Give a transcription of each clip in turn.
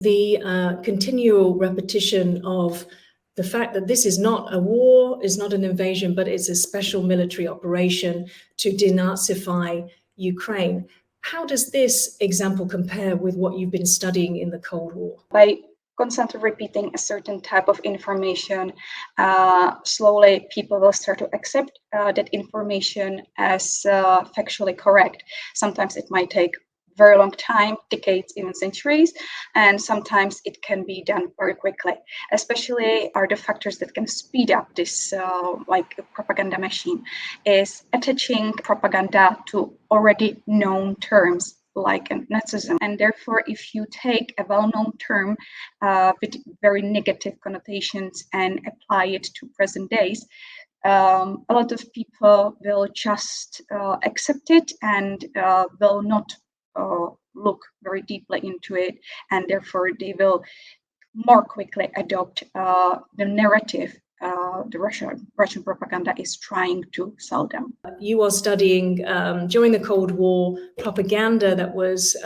The continual repetition of the fact that this is not a war, is not an invasion, but it's a special military operation to denazify Ukraine. How does this example compare with what you've been studying in the Cold War? By constantly repeating a certain type of information, slowly people will start to accept that information as factually correct. Sometimes it might take very long time, decades, even centuries, and sometimes it can be done very quickly. Especially are the factors that can speed up this propaganda machine is attaching propaganda to already known terms like Nazism. And therefore, if you take a well-known term with very negative connotations and apply it to present days, a lot of people will just accept it and will not look very deeply into it, and therefore they will more quickly adopt the narrative the Russian propaganda is trying to sell them. You are studying during the Cold War propaganda that was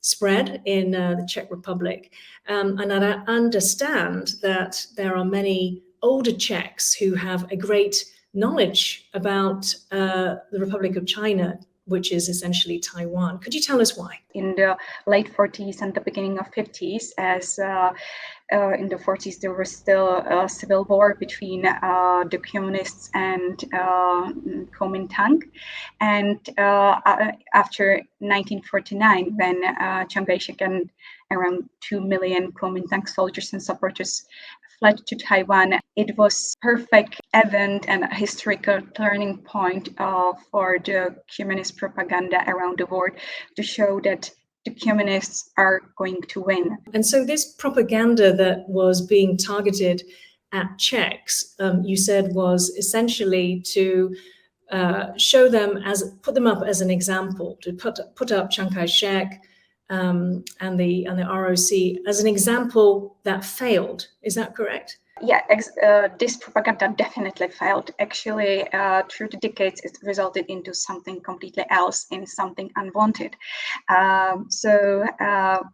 spread in the Czech Republic, and I understand that there are many older Czechs who have a great knowledge about the Republic of China, which is essentially Taiwan. Could you tell us why? In the late 40s and the beginning of 50s, as in the 40s there was still a civil war between the communists and Kuomintang, and after 1949, when Chiang Kai-shek and around 2 million Kuomintang soldiers and supporters fled to Taiwan, it was perfect event and a historical turning point for the communist propaganda around the world to show that the communists are going to win. And so this propaganda that was being targeted at Czechs, you said, was essentially to show them put them up as an example, to put up Chiang Kai-shek and the ROC as an example that failed. Is that correct? Yeah, this propaganda definitely failed. Actually, through the decades, it resulted into something completely else, in something unwanted. So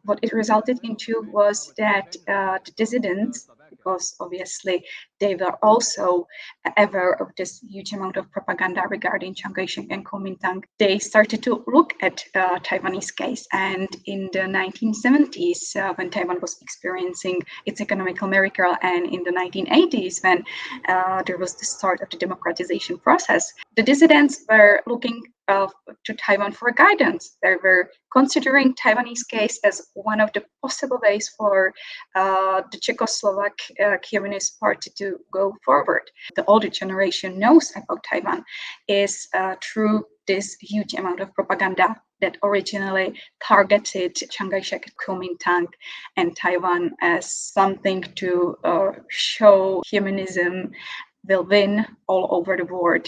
what it resulted into was that the dissidents, because obviously they were also aware of this huge amount of propaganda regarding Chiang Kai-shek and Kuomintang, they started to look at Taiwanese case. And in the 1970s, when Taiwan was experiencing its economical miracle, and in the 1980s, when there was the start of the democratization process, the dissidents were looking to Taiwan for guidance. They were considering Taiwanese case as one of the possible ways for the Czechoslovak Communist Party to go forward. The older generation knows about Taiwan is through this huge amount of propaganda that originally targeted Chiang Kai-shek, Kuomintang, and Taiwan as something to show humanism will win all over the world,